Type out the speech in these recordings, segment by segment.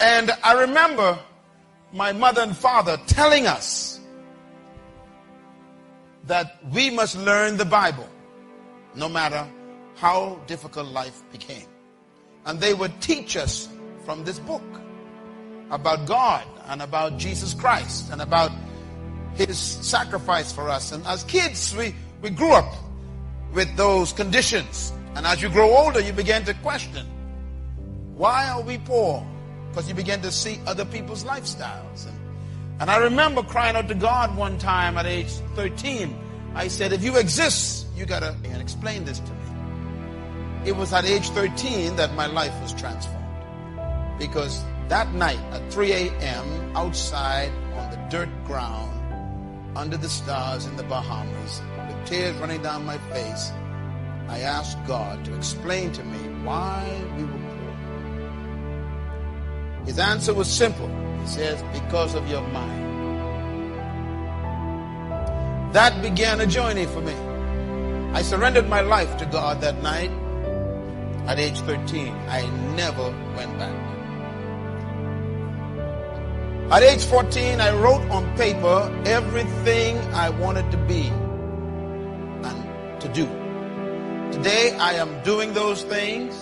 And I remember my mother and father telling us that we must learn the Bible no matter how difficult life became. And they would teach us from this book about God and about Jesus Christ and about his sacrifice for us. And as kids, we grew up with those conditions. And as you grow older, you begin to question, why are we poor? Because you begin to see other people's lifestyles. And I remember crying out to God one time at age 13. I said, if you exist, you got to explain this to me. It was at age 13 that my life was transformed. Because that night at 3 a.m. outside on the dirt ground, under the stars in the Bahamas, with tears running down my face, I asked God to explain to me why we were poor. His answer was simple. He says, because of your mind. That began a journey for me. I surrendered my life to God that night at age 13. I never went back. At age 14, I wrote on paper everything I wanted to be and to do. Today, I am doing those things.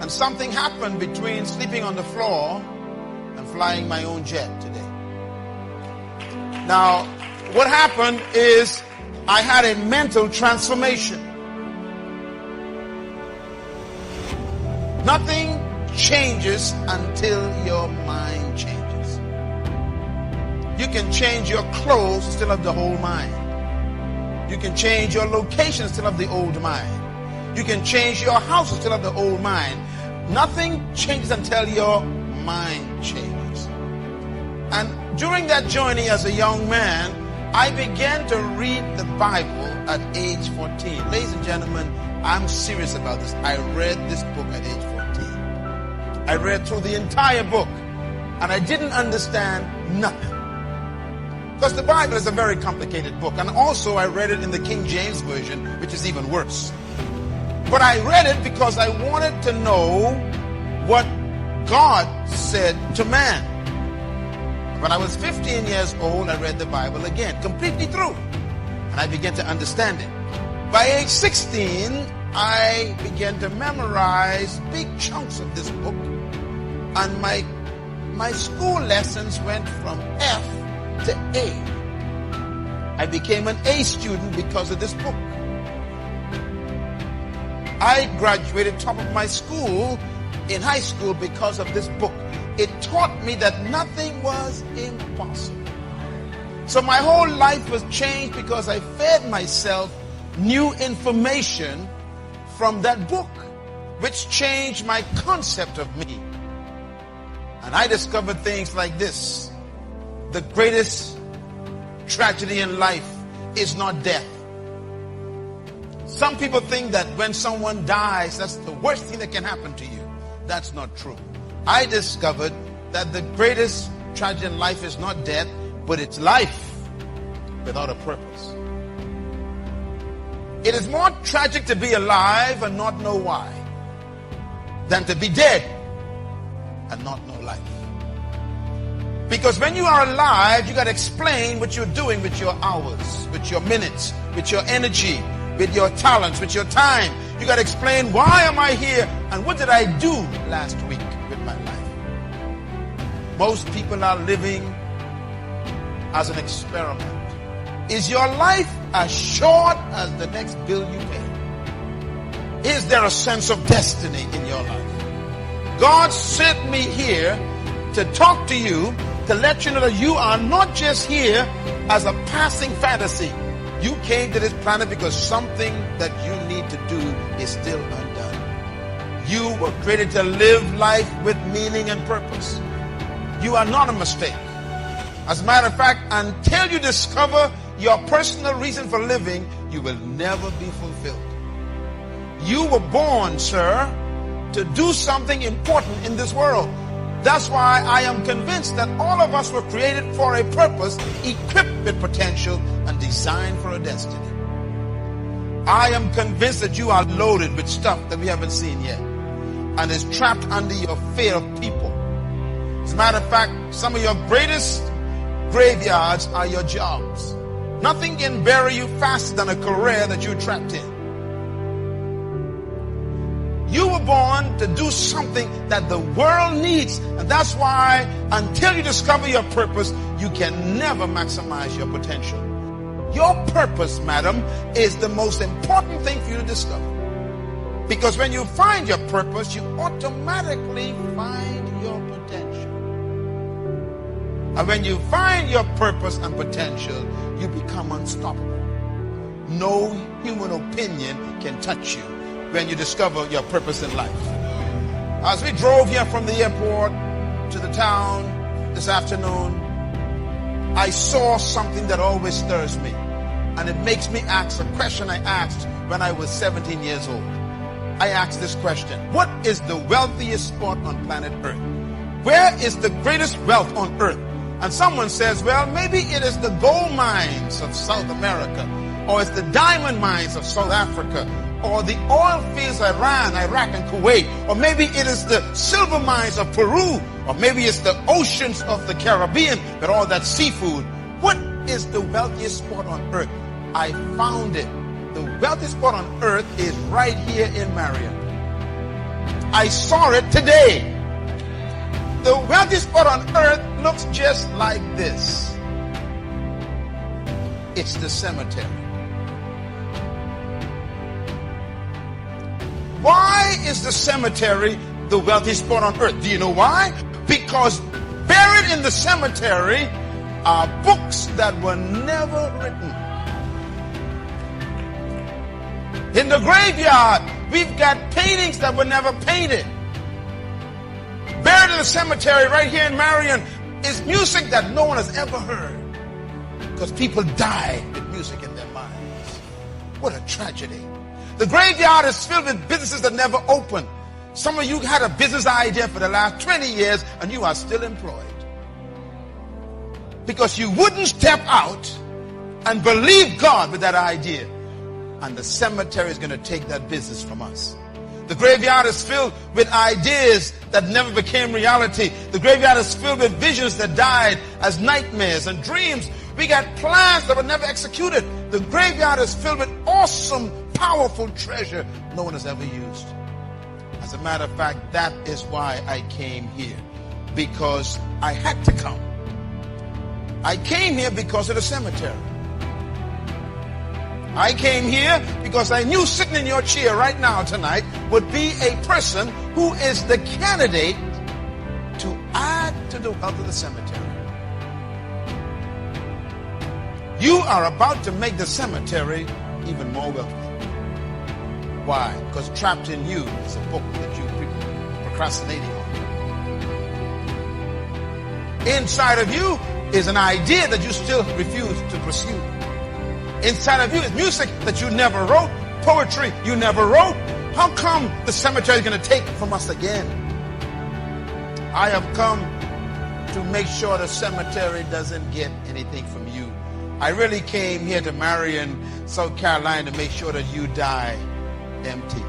And something happened between sleeping on the floor and flying my own jet today. Now, what happened is I had a mental transformation. Nothing changes until your mind changes. You can change your clothes still have the whole mind. You can change your location still have the old mind. You can change your house still have the old mind. Nothing changes until your mind changes. And during that journey as a young man, I began to read the Bible at age 14. Ladies and gentlemen, I'm serious about this. I read this book at age 14. I read through the entire book, and I didn't understand nothing. Because the Bible is a very complicated book. And also I read it in the King James Version, which is even worse. But I read it because I wanted to know what God said to man. When I was 15 years old, I read the Bible again, completely through. And I began to understand it. By age 16, I began to memorize big chunks of this book. And my school lessons went from F to A. I became an A student because of this book. I graduated top of my school in high school because of this book. It taught me that nothing was impossible. So my whole life was changed because I fed myself new information from that book, which changed my concept of me. And I discovered things like this. The greatest tragedy in life is not death. Some people think that when someone dies, that's the worst thing that can happen to you. That's not true. I discovered that the greatest tragedy in life is not death, but it's life without a purpose. It is more tragic to be alive and not know why than to be dead and not know life. Because when you are alive, you got to explain what you're doing with your hours, with your minutes, with your energy, with your talents, with your time. You got to explain, why am I here and what did I do last week with my life? Most people are living as an experiment. Is your life as short as the next bill you pay? Is there a sense of destiny in your life? God sent me here to talk to you, to let you know that you are not just here as a passing fantasy. You came to this planet because something that you need to do is still undone. You were created to live life with meaning and purpose. You are not a mistake. As a matter of fact, until you discover your personal reason for living, you will never be fulfilled. You were born, sir, to do something important in this world. That's why I am convinced that all of us were created for a purpose, equipped with potential, and designed for a destiny. I am convinced that you are loaded with stuff that we haven't seen yet. and is trapped under your fear of people. As a matter of fact, some of your greatest graveyards are your jobs. Nothing can bury you faster than a career that you're trapped in. You were born to do something that the world needs. And that's why until you discover your purpose, you can never maximize your potential. Your purpose, madam, is the most important thing for you to discover. Because when you find your purpose, you automatically find your potential. And when you find your purpose and potential, you become unstoppable. No human opinion can touch you when you discover your purpose in life. As we drove here from the airport to the town this afternoon, I saw something that always stirs me. And it makes me ask a question I asked when I was 17 years old. I asked this question: what is the wealthiest spot on planet Earth? Where is the greatest wealth on earth? And someone says, well, maybe it is the gold mines of South America, or it's the diamond mines of South Africa, or the oil fields of Iran, Iraq, and Kuwait, or maybe it is the silver mines of Peru, or maybe it's the oceans of the Caribbean with all that seafood. What is the wealthiest spot on earth? I found it. The wealthiest spot on earth is right here in Marion. I saw it today. The wealthiest spot on earth looks just like this. It's the cemetery. Why is the cemetery the wealthiest spot on earth? Do you know why? Because buried in the cemetery are books that were never written. In the graveyard, we've got paintings that were never painted. Buried in the cemetery right here in Marion is music that no one has ever heard. Because people died with music in their minds. What a tragedy. The graveyard is filled with businesses that never open. Some of you had a business idea for the last 20 years and you are still employed. Because you wouldn't step out and believe God with that idea. And the cemetery is going to take that business from us. The graveyard is filled with ideas that never became reality. The graveyard is filled with visions that died as nightmares and dreams. We got plans that were never executed. The graveyard is filled with awesome, powerful treasure no one has ever used. As a matter of fact, that is why I came here. Because I had to come. I came here because of the cemetery. I came here because I knew sitting in your chair right now tonight would be a person who is the candidate to add to the wealth of the cemetery. You are about to make the cemetery even more wealthy. Why? Because trapped in you is a book that you're procrastinating on. Inside of you is an idea that you still refuse to pursue. Inside of you is music that you never wrote, poetry you never wrote. How come the cemetery is going to take from us again? I have come to make sure the cemetery doesn't get anything from you. I really came here to Marion, South Carolina to make sure that you die empty.